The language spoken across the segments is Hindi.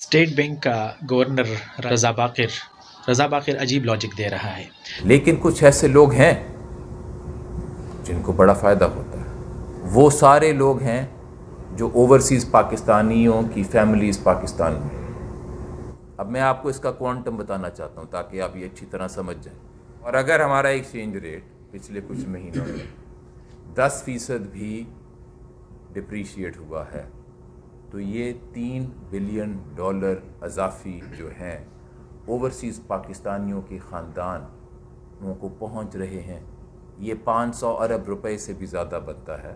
स्टेट बैंक का गवर्नर रज़ा बाक़िर अजीब लॉजिक दे रहा है। लेकिन कुछ ऐसे लोग हैं जिनको बड़ा फ़ायदा होता है। वो सारे लोग हैं जो ओवरसीज़ पाकिस्तानियों की फैमिलीज़ पाकिस्तान में। अब मैं आपको इसका क्वांटम बताना चाहता हूँ ताकि आप ये अच्छी तरह समझ जाएं। और अगर हमारा एक्सचेंज रेट पिछले कुछ महीनों में 10% भी डिप्रीशिएट हुआ है तो ये $3 बिलियन अज़ाफ़ी जो हैं ओवरसीज़ पाकिस्तानियों के ख़ानदानों को पहुँच रहे हैं। ये 500 अरब रुपए से भी ज़्यादा बनता है।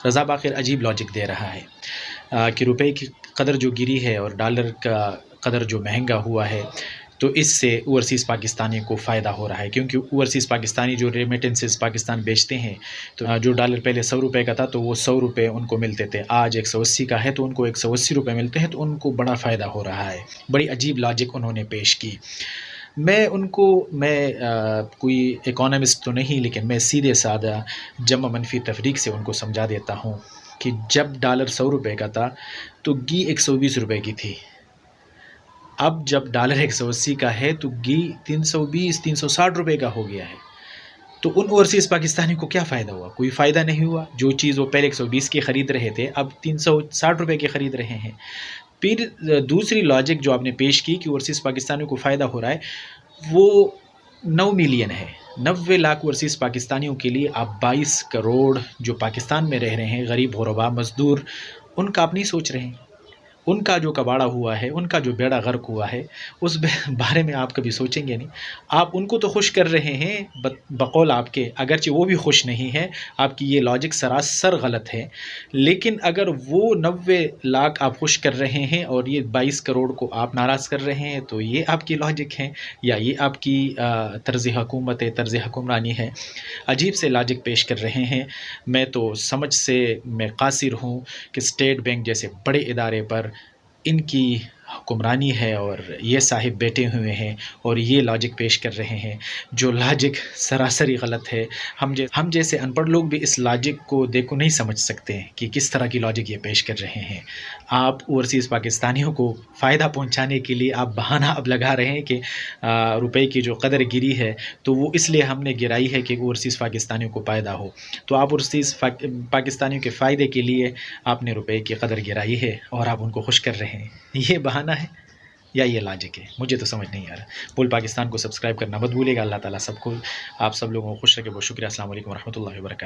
रज़ा बाक़िर अजीब लॉजिक दे रहा है कि रुपए की कदर जो गिरी है और डॉलर का कदर जो महंगा हुआ है तो इससे ओवरसीज़ पाकिस्तानी को फ़ायदा हो रहा है, क्योंकि ओवरसीज़ पाकिस्तानी जो रेमिटेंसेस पाकिस्तान भेजते हैं तो जो डॉलर पहले 100 रुपये का था तो वो 100 रुपये उनको मिलते थे, आज 180 का है तो उनको 180 रुपये मिलते हैं, तो उनको बड़ा फ़ायदा हो रहा है। बड़ी अजीब लॉजिक उन्होंने पेश की। कोई इकोनॉमिस्ट तो नहीं, लेकिन मैं सीधे साधा जमा मनफी तफरीक से उनको समझा देता हूँ कि जब डॉलर 100 रुपये का था तो घी 120 रुपये की थी। अब जब डॉलर 180 का है तो घी 320-360 रुपये का हो गया है। तो उन ओवरसीज़ पाकिस्तानी को क्या फ़ायदा हुआ? कोई फ़ायदा नहीं हुआ। जो चीज़ वो पहले 120 की ख़रीद रहे थे अब 360 रुपये की ख़रीद रहे हैं। फिर दूसरी लॉजिक जो आपने पेश की कि ओवरसीज़ पाकिस्तानियों को फ़ायदा हो रहा है, वो 9 मिलियन है। 90 लाख ओवरसीज़ पाकिस्तानियों के लिए आप 22 करोड़ जो पाकिस्तान में रह रहे हैं गरीब गुरबा मज़दूर, उनका आप नहीं सोच रहे हैं। उनका जो कबाड़ा हुआ है, उनका जो बेड़ा गर्क हुआ है, उस बारे में आप कभी सोचेंगे नहीं। आप उनको तो खुश कर रहे हैं बकौल आपके, अगरचे वो भी खुश नहीं है। आपकी ये लॉजिक सरासर गलत है। लेकिन अगर वो 90 लाख आप खुश कर रहे हैं और ये 22 करोड़ को आप नाराज़ कर रहे हैं तो ये आपकी लॉजिक है या ये आपकी तर्ज़ हुकूमत है, तर्ज़ हुक्मरानी है। अजीब से लॉजिक पेश कर रहे हैं। मैं तो समझ से मैं कासिर हूँ कि स्टेट बैंक जैसे बड़े इदारे पर इनकी हुक्मरानी है और ये साहिब बैठे हुए हैं और ये लॉजिक पेश कर रहे हैं, जो लॉजिक सरासर ही गलत है। हम जैसे अनपढ़ लोग भी इस लॉजिक को देखो नहीं समझ सकते हैं कि किस तरह की लॉजिक ये पेश कर रहे हैं। आप ओवरसीज़ पाकिस्तानियों को फ़ायदा पहुंचाने के लिए आप बहाना अब लगा रहे हैं कि रुपए की जो कदर गिरी है तो वो इसलिए हमने गिराई है कि ओवरसीज़ पाकिस्तानियों को फ़ायदा हो। तो आप ओवरसीज़ पाकिस्तानियों के फ़ायदे के लिए आपने रुपए की कदर गिराई है और आप उनको खुश कर रहे हैं। ये बहाना है या ये लॉजिक है? मुझे तो समझ नहीं आ रहा। पुल पाकिस्तान को सब्सक्राइब करना मत भूलिएगा। अल्लाह ताला सबको आप सब लोगों को खुश रखे। बहुत शुक्रिया। अस्सलाम वालेकुम व रहमतुल्लाहि व बरकातहू।